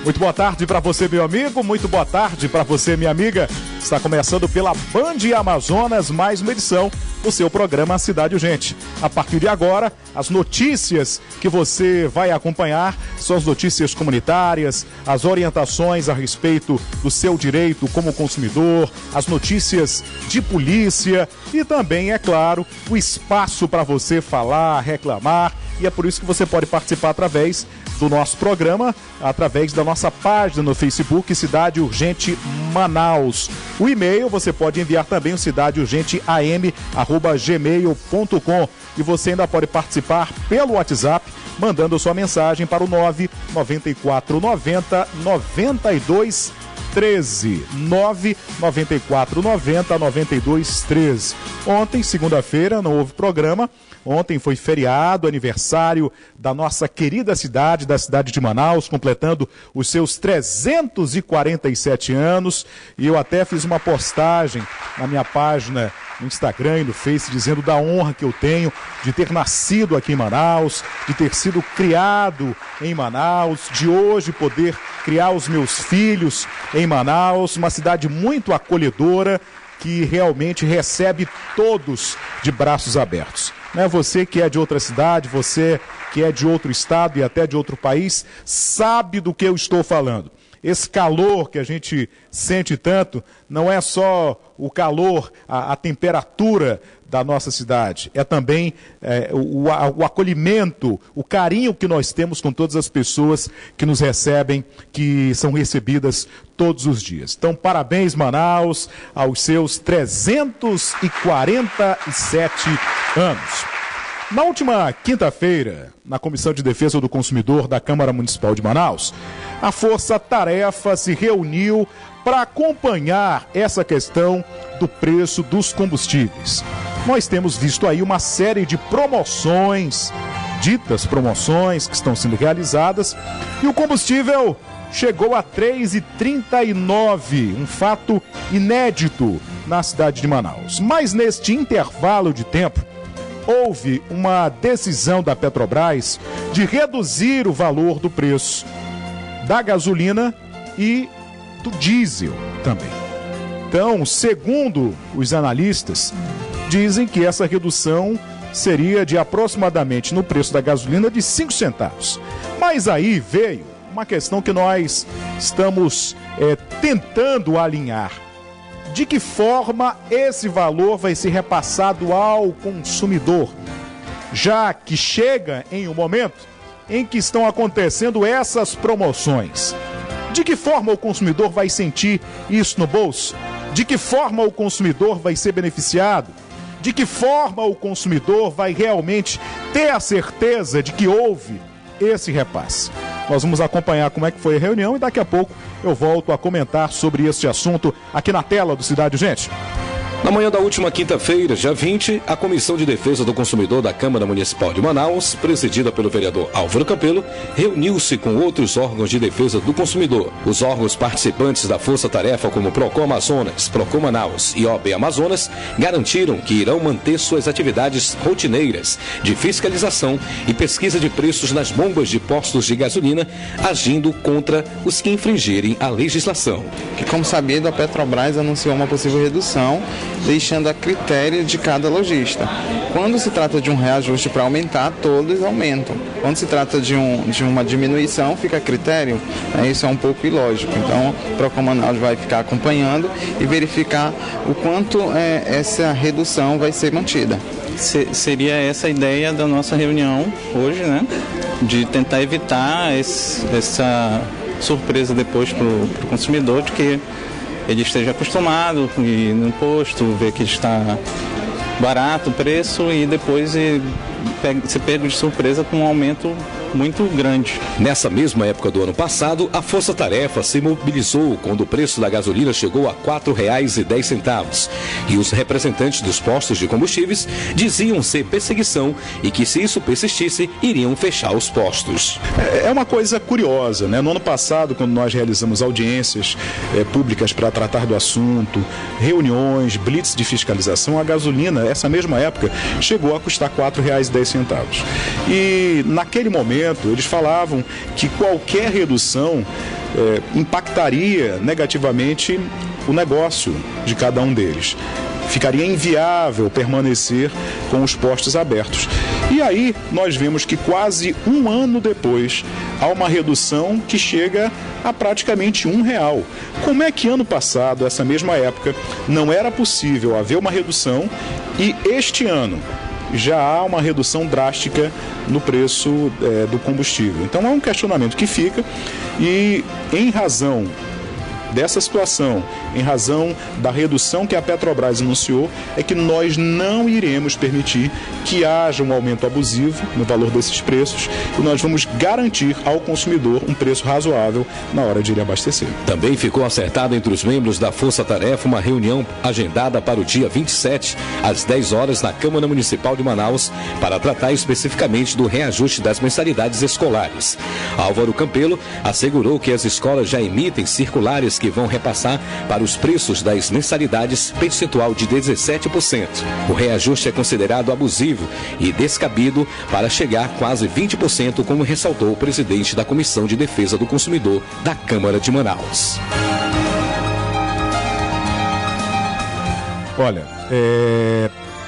Muito boa tarde para você, meu amigo. Muito boa tarde para você, minha amiga. Está começando pela Band Amazonas mais uma edição do seu programa Cidade Urgente. A partir de agora, as notícias que você vai acompanhar são as notícias comunitárias, as orientações a respeito do seu direito como consumidor, as notícias de polícia e também, é claro, o espaço para você falar, reclamar. E é por isso que você pode participar através do nosso programa, através da nossa página no Facebook, Cidade Urgente Manaus. O e-mail você pode enviar também o cidadeurgenteam@gmail.com e você ainda pode participar pelo WhatsApp, mandando sua mensagem para o 99490 9213. 99490 9213. Ontem, segunda-feira, não houve programa. Ontem foi feriado, aniversário da nossa querida cidade, da cidade de Manaus, completando os seus 347 anos. E eu até fiz uma postagem na minha página no Instagram e no Face, dizendo da honra que eu tenho de ter nascido aqui em Manaus, de ter sido criado em Manaus, de hoje poder criar os meus filhos em Manaus, uma cidade muito acolhedora, que realmente recebe todos de braços abertos. Né? Você que é de outra cidade, você que é de outro estado e até de outro país, sabe do que eu estou falando. Esse calor que a gente sente tanto, não é só o calor, a temperatura da nossa cidade, é também o acolhimento, o carinho que nós temos com todas as pessoas que nos recebem, que são recebidas todos os dias. Então, parabéns, Manaus, aos seus 347 anos. Na última quinta-feira, na Comissão de Defesa do Consumidor da Câmara Municipal de Manaus, a Força Tarefa se reuniu para acompanhar essa questão do preço dos combustíveis. Nós temos visto aí uma série de promoções, ditas promoções que estão sendo realizadas, e o combustível chegou a R$ 3,39, um fato inédito na cidade de Manaus. Mas neste intervalo de tempo, houve uma decisão da Petrobras de reduzir o valor do preço da gasolina e do diesel também. Então, segundo os analistas, dizem que essa redução seria de aproximadamente no preço da gasolina de 5 centavos. Mas aí veio uma questão que nós estamos tentando alinhar. De que forma esse valor vai ser repassado ao consumidor, já que chega em um momento em que estão acontecendo essas promoções? De que forma o consumidor vai sentir isso no bolso? De que forma o consumidor vai ser beneficiado? De que forma o consumidor vai realmente ter a certeza de que houve esse repasse? Nós vamos acompanhar como é que foi a reunião e daqui a pouco eu volto a comentar sobre este assunto aqui na tela do Cidade Urgente. Na manhã da última quinta-feira, dia 20, a Comissão de Defesa do Consumidor da Câmara Municipal de Manaus, presidida pelo vereador Álvaro Campelo, reuniu-se com outros órgãos de defesa do consumidor. Os órgãos participantes da Força Tarefa, como Procon Amazonas, Procon Manaus e OB Amazonas, garantiram que irão manter suas atividades rotineiras de fiscalização e pesquisa de preços nas bombas de postos de gasolina, agindo contra os que infringirem a legislação. Como sabido, a Petrobras anunciou uma possível redução, deixando a critério de cada lojista. Quando se trata de um reajuste para aumentar, todos aumentam. Quando se trata de uma diminuição, fica a critério. Isso é um pouco ilógico. Então, o Procon Manaus vai ficar acompanhando e verificar o quanto essa redução vai ser mantida. Seria essa a ideia da nossa reunião hoje, né? De tentar evitar essa surpresa depois para o consumidor, de que ele esteja acostumado a ir no posto, ver que está barato o preço e depois se pega de surpresa com um aumento muito grande. Nessa mesma época do ano passado, a Força Tarefa se mobilizou quando o preço da gasolina chegou a R$ 4,10 e os representantes dos postos de combustíveis diziam ser perseguição e que, se isso persistisse, iriam fechar os postos. É uma coisa curiosa, né? No ano passado, quando nós realizamos audiências públicas para tratar do assunto, reuniões, blitz de fiscalização, a gasolina, essa mesma época, chegou a custar R$ 4,10. E naquele momento eles falavam que qualquer redução impactaria negativamente o negócio de cada um deles. Ficaria inviável permanecer com os postos abertos. E aí nós vemos que quase um ano depois há uma redução que chega a praticamente R$1. Como é que ano passado, essa mesma época, não era possível haver uma redução e este ano já há uma redução drástica no preço do combustível? Então é um questionamento que fica e, em razão dessa situação, em razão da redução que a Petrobras anunciou, é que nós não iremos permitir que haja um aumento abusivo no valor desses preços e nós vamos garantir ao consumidor um preço razoável na hora de ele abastecer. Também ficou acertado entre os membros da Força Tarefa uma reunião agendada para o dia 27, às 10 horas, na Câmara Municipal de Manaus, para tratar especificamente do reajuste das mensalidades escolares. Álvaro Campelo assegurou que as escolas já emitem circulares que vão repassar para os preços das mensalidades percentual de 17%. O reajuste é considerado abusivo e descabido para chegar quase 20%, como ressaltou o presidente da Comissão de Defesa do Consumidor da Câmara de Manaus. Olha,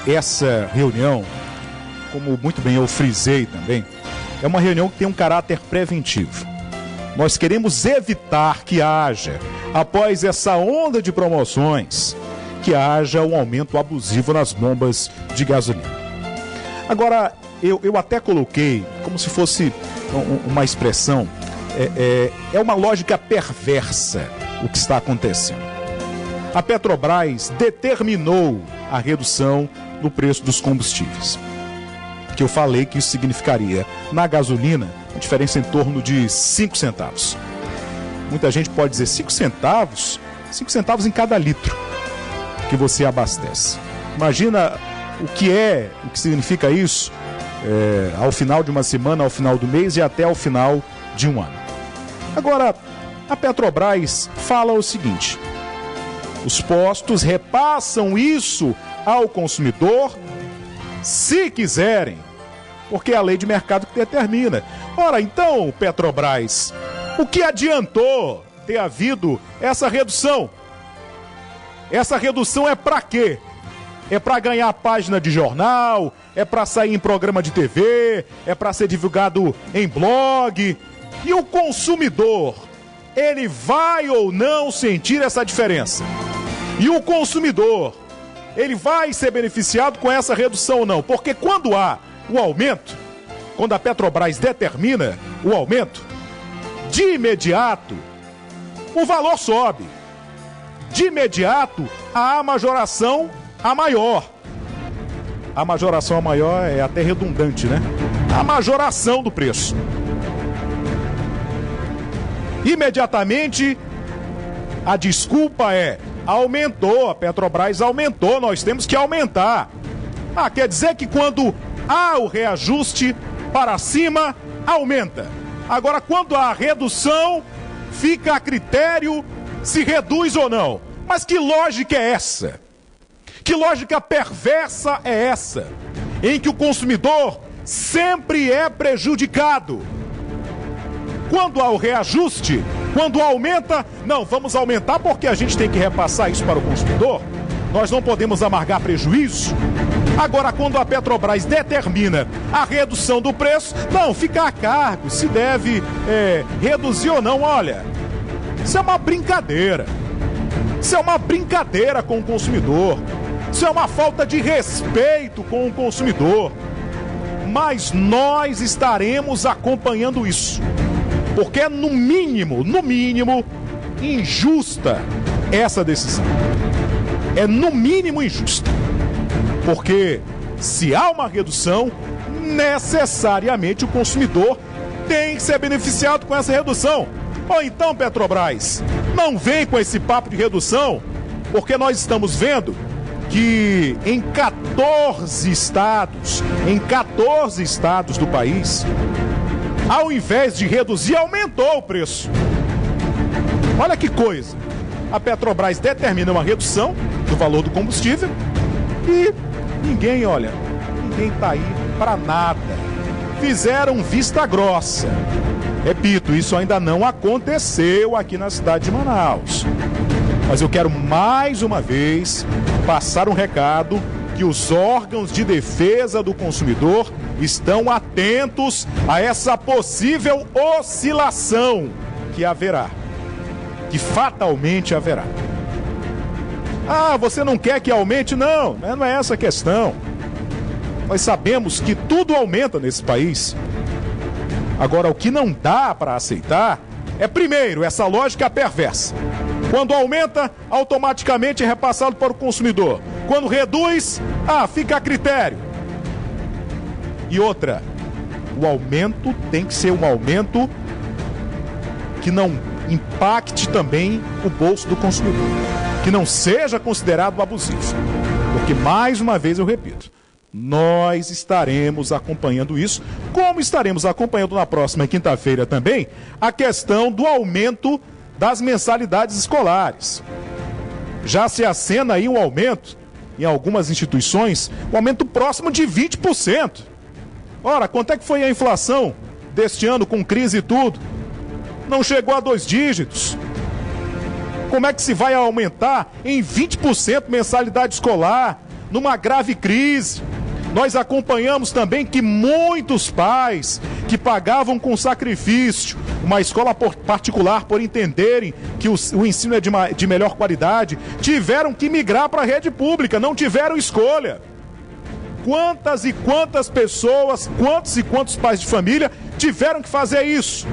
essa reunião, como muito bem eu frisei também, é uma reunião que tem um caráter preventivo. Nós queremos evitar que haja, após essa onda de promoções, que haja um aumento abusivo nas bombas de gasolina. Agora, eu até coloquei como se fosse uma expressão, é uma lógica perversa o que está acontecendo. A Petrobras determinou a redução do preço dos combustíveis, que eu falei que isso significaria, na gasolina, a diferença em torno de 5 centavos. Muita gente pode dizer 5 centavos? 5 centavos em cada litro que você abastece. Imagina o que significa isso ao final de uma semana, ao final do mês e até ao final de um ano. Agora, a Petrobras fala o seguinte: os postos repassam isso ao consumidor se quiserem, porque é a lei de mercado que determina. Ora, então, Petrobras, o que adiantou ter havido essa redução? Essa redução é para quê? É para ganhar página de jornal? É para sair em programa de TV? É para ser divulgado em blog? E o consumidor, ele vai ou não sentir essa diferença? E o consumidor, ele vai ser beneficiado com essa redução ou não? Porque quando há o aumento, quando a Petrobras determina o aumento, de imediato o valor sobe. De imediato há a majoração a maior. A majoração a maior é até redundante, né? A majoração do preço. Imediatamente a desculpa é: aumentou, a Petrobras aumentou, nós temos que aumentar. Quer dizer que quando há o reajuste para cima, aumenta. Agora, quando há redução, fica a critério se reduz ou não. Mas que lógica é essa? Que lógica perversa é essa? Em que o consumidor sempre é prejudicado. Quando há o reajuste, quando aumenta, não, vamos aumentar porque a gente tem que repassar isso para o consumidor. Nós não podemos amargar prejuízo. Agora, quando a Petrobras determina a redução do preço, não, fica a cargo se deve reduzir ou não. Olha, isso é uma brincadeira. Isso é uma brincadeira com o consumidor. Isso é uma falta de respeito com o consumidor. Mas nós estaremos acompanhando isso. Porque é no mínimo, injusta essa decisão. É no mínimo injusta. Porque se há uma redução, necessariamente o consumidor tem que ser beneficiado com essa redução. Ou então, Petrobras, não vem com esse papo de redução, porque nós estamos vendo que em 14 estados do país, ao invés de reduzir, aumentou o preço. Olha que coisa. A Petrobras determina uma redução do valor do combustível e ninguém tá aí para nada. Fizeram vista grossa. Repito, isso ainda não aconteceu aqui na cidade de Manaus. Mas eu quero mais uma vez passar um recado que os órgãos de defesa do consumidor estão atentos a essa possível oscilação que haverá, que fatalmente haverá. Ah, você não quer que aumente? Não, não é essa a questão. Nós sabemos que tudo aumenta nesse país. Agora, o que não dá para aceitar é, primeiro, essa lógica perversa. Quando aumenta, automaticamente é repassado para o consumidor. Quando reduz, fica a critério. E outra, o aumento tem que ser um aumento que não impacte também o bolso do consumidor. Que não seja considerado abusivo. Porque, mais uma vez, eu repito, nós estaremos acompanhando isso, como estaremos acompanhando na próxima quinta-feira também a questão do aumento das mensalidades escolares. Já se acena aí um aumento, em algumas instituições, um aumento próximo de 20%. Ora, quanto é que foi a inflação deste ano com crise e tudo? Não chegou a 2 dígitos. Como é que se vai aumentar em 20% mensalidade escolar, numa grave crise? Nós acompanhamos também que muitos pais que pagavam com sacrifício uma escola particular por entenderem que o ensino é de melhor qualidade, tiveram que migrar para a rede pública, não tiveram escolha. Quantas e quantas pessoas, quantos e quantos pais de família tiveram que fazer isso?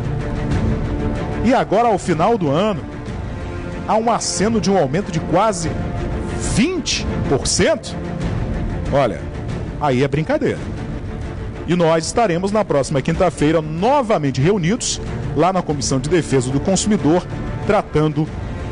E agora, ao final do ano, há um aceno de um aumento de quase 20%? Olha, aí é brincadeira. E nós estaremos na próxima quinta-feira novamente reunidos lá na Comissão de Defesa do Consumidor, tratando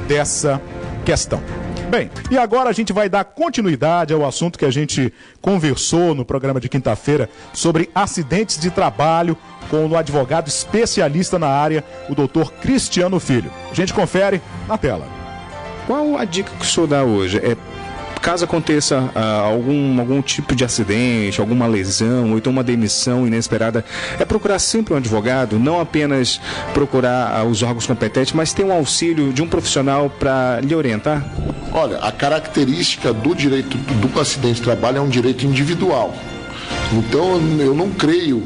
dessa questão. Bem, e agora a gente vai dar continuidade ao assunto que a gente conversou no programa de quinta-feira sobre acidentes de trabalho com o advogado especialista na área, o doutor Cristiano Filho. A gente confere na tela. Qual a dica que o senhor dá hoje? Caso aconteça algum tipo de acidente, alguma lesão, ou então uma demissão inesperada, é procurar sempre um advogado, não apenas procurar os órgãos competentes, mas ter um auxílio de um profissional para lhe orientar? Olha, a característica do direito do acidente de trabalho é um direito individual. Então, eu não creio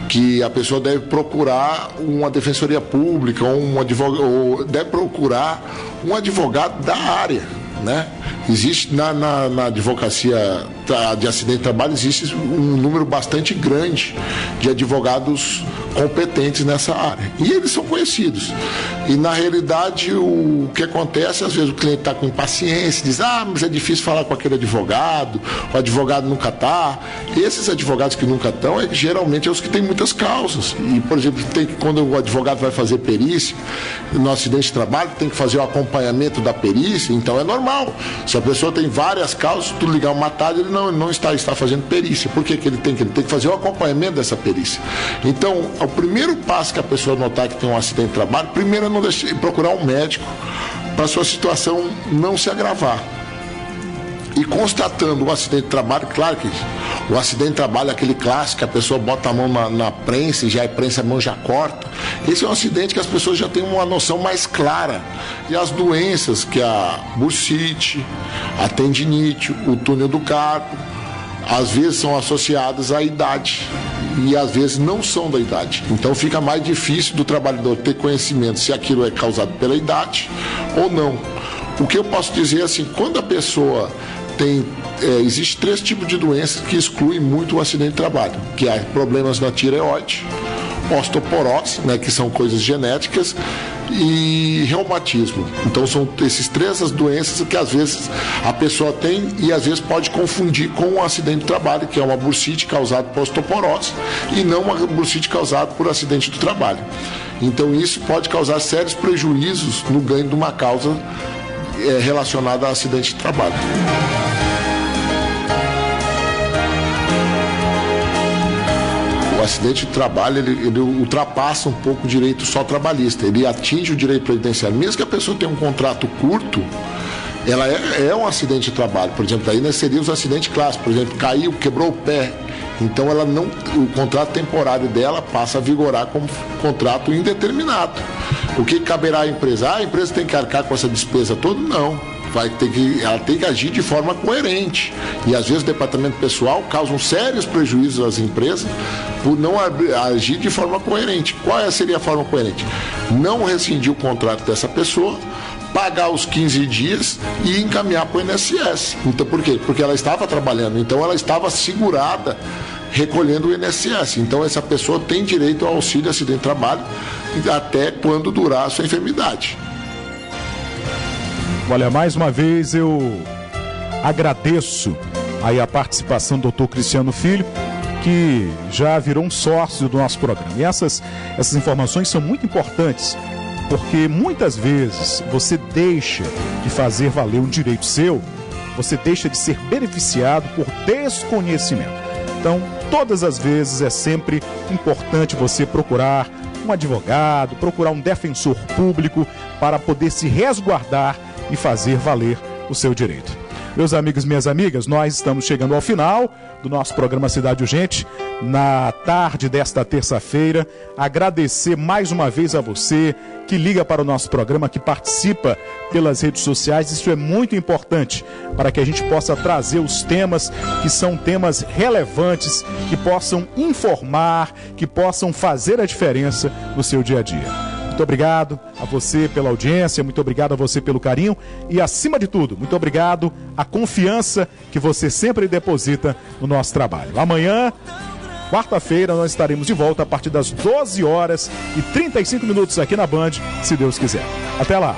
que a pessoa deve procurar uma defensoria pública ou deve procurar um advogado da área, né? Existe na advocacia de acidente de trabalho, existe um número bastante grande de advogados competentes nessa área. E eles são conhecidos. E, na realidade, o que acontece, às vezes o cliente está com impaciência, diz, mas é difícil falar com aquele advogado, o advogado nunca está. Esses advogados que nunca estão, geralmente é os que têm muitas causas. E, por exemplo, quando o advogado vai fazer perícia no acidente de trabalho, tem que fazer o acompanhamento da perícia, então é normal. Se a pessoa tem várias causas, tu ligar uma tarde, ele não está fazendo perícia. Por que ele tem que fazer o acompanhamento dessa perícia? Então, o primeiro passo que a pessoa notar que tem um acidente de trabalho, primeiro é não procurar um médico para a sua situação não se agravar. E constatando o acidente de trabalho, claro que o acidente de trabalho é aquele clássico, que a pessoa bota a mão na prensa e a prensa a mão já corta. Esse é um acidente que as pessoas já têm uma noção mais clara. E as doenças, que é a bursite, a tendinite, o túnel do carpo, às vezes são associadas à idade e às vezes não são da idade. Então fica mais difícil do trabalhador ter conhecimento se aquilo é causado pela idade ou não. O que eu posso dizer é assim, quando a pessoa existe 3 tipos de doenças que excluem muito o acidente de trabalho, que é problemas na tireoide, osteoporose, né, que são coisas genéticas, e reumatismo. Então são esses 3 as doenças que às vezes a pessoa tem e às vezes pode confundir com um acidente de trabalho, que é uma bursite causada por osteoporose e não uma bursite causada por acidente do trabalho. Então isso pode causar sérios prejuízos no ganho de uma causa relacionada a acidente de trabalho. O acidente de trabalho, ele ultrapassa um pouco o direito só trabalhista, ele atinge o direito previdenciário. Mesmo que a pessoa tenha um contrato curto, ela é um acidente de trabalho. Por exemplo, aí seriam os acidentes clássicos, por exemplo, caiu, quebrou o pé Então o contrato temporário dela passa a vigorar como contrato indeterminado. O que caberá à empresa? A empresa tem que arcar com essa despesa toda? Não. Ela tem que agir de forma coerente. E às vezes o departamento pessoal causa sérios prejuízos às empresas por não agir de forma coerente. Qual seria a forma coerente? Não rescindir o contrato dessa pessoa, pagar os 15 dias e encaminhar para o INSS. Então, por quê? Porque ela estava trabalhando, então ela estava segurada recolhendo o INSS. Então essa pessoa tem direito ao auxílio acidente de trabalho até quando durar a sua enfermidade. Olha, mais uma vez eu agradeço aí a participação do Dr. Cristiano Filho, que já virou um sócio do nosso programa. E essas informações são muito importantes, porque muitas vezes você deixa de fazer valer um direito seu, você deixa de ser beneficiado por desconhecimento. Então, todas as vezes é sempre importante você procurar um advogado, procurar um defensor público para poder se resguardar e fazer valer o seu direito. Meus amigos e minhas amigas, nós estamos chegando ao final do nosso programa Cidade Urgente, na tarde desta terça-feira. Agradecer mais uma vez a você que liga para o nosso programa, que participa pelas redes sociais. Isso é muito importante para que a gente possa trazer os temas que são temas relevantes, que possam informar, que possam fazer a diferença no seu dia a dia. Muito obrigado a você pela audiência, muito obrigado a você pelo carinho e, acima de tudo, muito obrigado a confiança que você sempre deposita no nosso trabalho. Amanhã, quarta-feira, nós estaremos de volta a partir das 12h35 aqui na Band, se Deus quiser. Até lá!